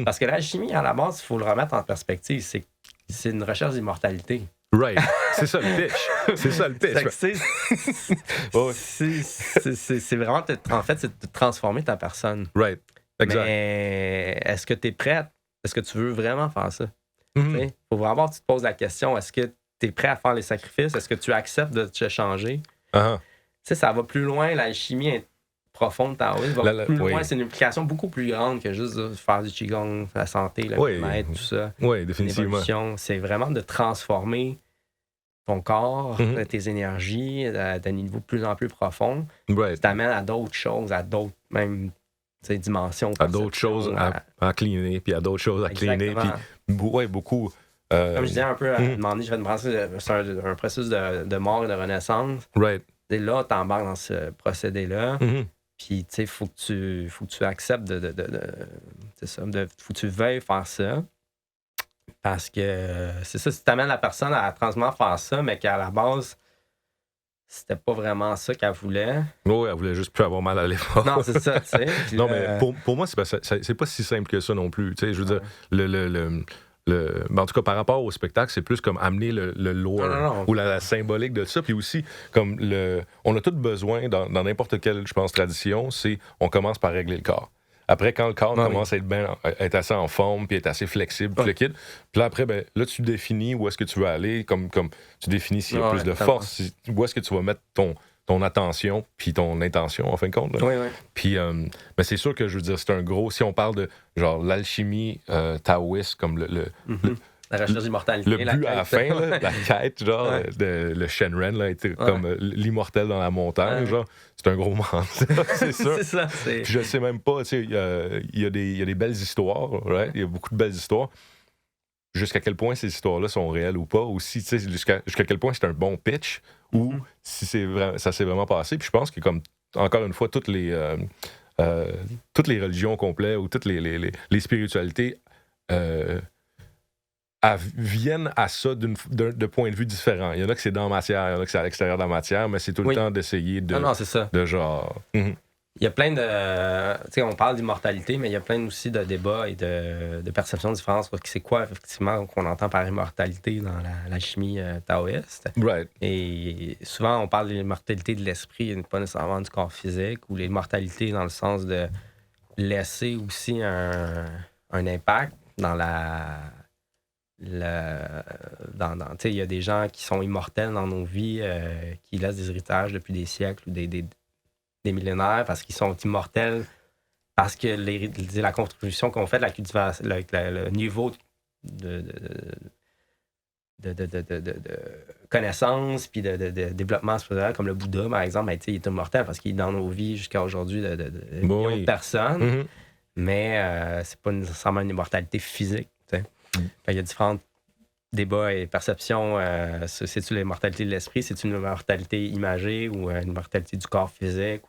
Parce que l'alchimie, à la base, il faut le remettre en perspective. C'est une recherche d'immortalité. Right. C'est ça le pitch. C'est ça le pitch. C'est vraiment, en fait, c'est de transformer ta personne. Right. Exact. Mais est-ce que tu es prête? Est-ce que tu veux vraiment faire ça? Il faut vraiment que tu te poses la question, est-ce que tu es prêt à faire les sacrifices? Est-ce que tu acceptes de te changer? Ça va plus loin, l'alchimie est profonde, taoïste va plus loin. C'est une implication beaucoup plus grande que juste de faire du qigong, la santé, le bien-être, tout ça. Oui, définitivement. C'est vraiment de transformer ton corps, tes énergies à un niveau de plus en plus profond. Ça t'amène à d'autres choses, à d'autres même dimensions. À d'autres choses à cleaner, puis à d'autres choses à cleaner. Puis, beaucoup. Comme je disais un peu, à demander, je vais te brasser, c'est un processus de mort et de renaissance. Et là, tu embarques dans ce procédé-là. Puis, tu sais, faut que tu acceptes faut que tu veuilles faire ça. Parce que c'est ça, si tu amènes la personne à tranquillement faire ça, mais qu'à la base, c'était pas vraiment ça qu'elle voulait. Oui, elle voulait juste plus avoir mal à l'effort. Non, c'est ça, tu sais. Non, mais pour moi, c'est pas si simple que ça non plus. Tu sais, je veux dire, en tout cas, par rapport au spectacle, c'est plus comme amener le lore ou la symbolique de ça. Puis aussi, comme on a tous besoin, dans n'importe quelle, je pense, tradition, on commence par régler le corps. Après, quand le corps commence à être assez en forme, puis être assez flexible, puis liquide, puis là, après, là, tu définis où est-ce que tu veux aller, comme tu définis s'il y a plus de force, où est-ce que tu vas mettre ton attention, puis ton intention, en fin de compte. Puis, mais c'est sûr que, je veux dire, c'est un gros... Si on parle de, genre, l'alchimie taoïste, comme la recherche d'immortalité. Le but à la fin, là, la quête, genre, le Shenren, là, était comme l'immortel dans la montagne, genre, c'est un gros manque, c'est sûr. C'est ça, Puis je sais même pas, tu sais, il y a des belles histoires, il y a beaucoup de belles histoires. Jusqu'à quel point ces histoires-là sont réelles ou pas, aussi, tu sais, jusqu'à quel point c'est un bon pitch, ou si ça s'est vraiment passé. Puis je pense que, comme, encore une fois, toutes les religions complètes ou toutes les spiritualités viennent à ça de points de vue différents. Il y en a que c'est dans la matière, il y en a que c'est à l'extérieur de la matière, mais c'est tout le temps d'essayer c'est ça. De genre... Il y a plein de... Tu sais, on parle d'immortalité, mais il y a plein aussi de débats et de perceptions différentes sur c'est quoi, effectivement, qu'on entend par immortalité dans la chimie taoïste. Et souvent, on parle de l'immortalité de l'esprit, pas nécessairement du corps physique, ou l'immortalité dans le sens de laisser aussi un impact dans il y a des gens qui sont immortels dans nos vies, qui laissent des héritages depuis des siècles ou des millénaires parce qu'ils sont immortels, parce que la contribution qu'on fait de la cultivation, le niveau de connaissances puis de développement spirituel, comme le Bouddha, par exemple, il est immortel parce qu'il est dans nos vies jusqu'à aujourd'hui de millions de personnes. Mais c'est pas nécessairement une immortalité physique. Il y a différents débats et perceptions. C'est-tu l'immortalité de l'esprit? C'est-tu une immortalité imagée ou une immortalité du corps physique?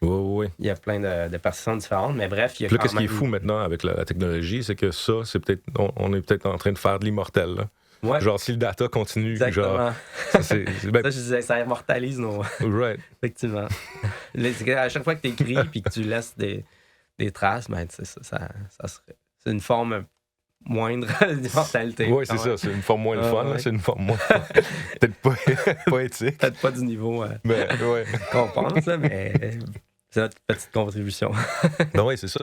Il y a plein de perceptions différentes. Mais bref, il y a qu'est-ce qui est fou maintenant avec la technologie, c'est que ça, c'est peut-être... On est peut-être en train de faire de l'immortel, là. Genre, si le data continue, exactement. Genre... Ça, je disais, ça immortalise nos... Effectivement. À chaque fois que tu écris et que tu laisses des traces, ben, ça serait... C'est une forme moindre d'immortalité. Oui, c'est ça. C'est une forme moins le fun. C'est une forme moins... peut-être pas éthique. Peut-être pas du niveau mais, qu'on pense, mais c'est notre petite contribution. Non, oui, c'est ça.